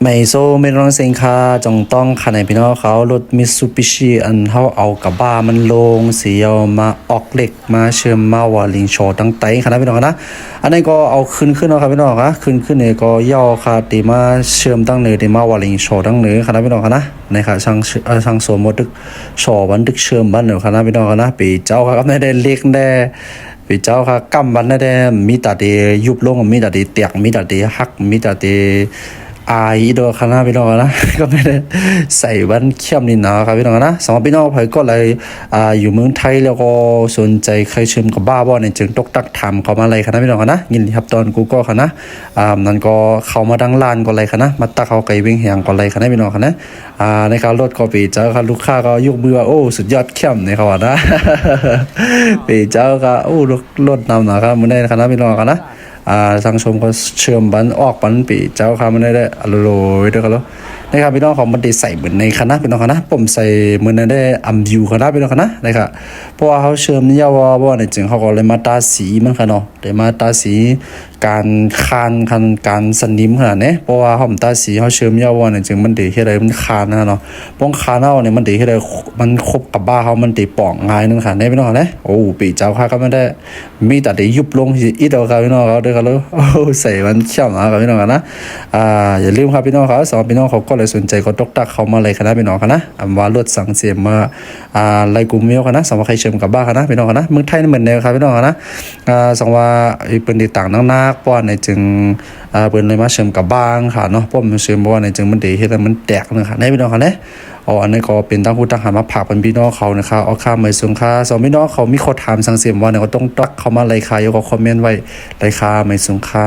ไม่โซไม่ร้องเสียงคาจงต้องคันในพี่น้องเขารถมิตซูบิชิอันเขาเอากับบ้ามันลงสีเอามาออกเหล็กมาเชื่อมมาวาลิงโชตั้งไตคันนะพี่น้องนะอันนี้ก็เอาขึ้นนะครับพี่น้องครับขึ้นเนี่ยก็ย่อคาตีมาเชื่อมตั้งเนื้อตีมาวาลิงโชตั้งเนื้อคันนะพี่น้องนะในค่ะช่างโซมดึกโชบันดึกเชื่อมบันเนื้อคันนะพี่น้องนะปีเจ้าครับได้เล็กได้ปีเจ้าค่ะกำบันได้มีแต่เดียุบลงมีแต่เดีเตียกมีแต่เดีหักมีแต่เดีอายดอกคณะพี่น้องนะก็ไม่ได้ใส่วันเข้มนี่นะครับพี่น้องนะสองพี่น้องเผยก็เลยอยู่เมืองไทยแล้วก็สนใจใครเชื่อมกับบ้าบ่เนี่ยจึงตกตักทำเขามาอะไรคณะพี่น้องนะยินดีครับตอนกูก็คณะนั่นก็เข้ามาดังลานก็อะไรคณะมาตักเขาไก่วิ่งแหงก็อะไรคณะพี่น้องคณะในการรถก็ปีเจ้าค่ะลูกค้าก็ยกมือว่าโอ้สุดยอดเข้มในเขาว่านะปีเจ้าก็โอ้รถนำนะครับมันได้คณะพี่น้องคณะสังชมก็เชื่อมบันออกบันปีเจ้าค่ะมันได้อโลยด้วยกันแล้วนะครับพี่น้องของมันได้ใส่เหมือนในคณะพี่น้องคณะผมใส่เหมือนได้อัมยูคณะพี่น้องคณะนะครับเพราะว่าเขาเชื่อมนี่ยว่าในจึงเขาก็เลยมาตาสีมันค่ะเนาะเลยมาตาสีการคานการสนิมขนาดนี้เพราะว่าเขาตาสีเขาเชื่อมว่าในจึงมันดีที่ใดมันคานนะเนาะป้องคานเอาเนี่ยมันดีที่ใดมันคบกับบ้าเขามันดีป่องง่ายนึงค่ะเนี่ยพี่น้องนะโอ้ปีเจ้าค่ะก็ไม่ได้มีแต่ได้ยุบลงอีเดียวครับพี่น้องเขาด้วยกันแล้วใส่มันเข้มนะครับพี่น้องนะอย่าลืมครับพี่น้องเขาสองพี่น้องเขาก็เลยสนใจก็ตกตักเขามาเลยคณะพี่น้องคณะว่ารถสังเสียมาไล่กลุ่มเมียวคณะสองว่าใครเชื่อมกับบ้าคณะพี่น้องคณะเมืองไทยเหมือนเดิมครับพี่น้องคณะสองว่าเป็นดีต่างนักป้อนในจึงเป็นเลยมาเชื่อมกับบ้างค่ะเนาะป้อมเชื่อมว่าในจึงมันดีที่มันแตกเลยค่ะในพี่น้องคณะอันนี้ก็เป็นตั้งพูดตั้งหันมาผักเป็นพี่น้องเขานะครับเอาข้ามไปส่งค่าสองพี่น้องเขามีข้อถามสังเสียมว่าเนี่ยก็ต้องตักเขามาเลยค่ะยกคอมเมนต์ไว้เลยค่ะไม่ส่งค่า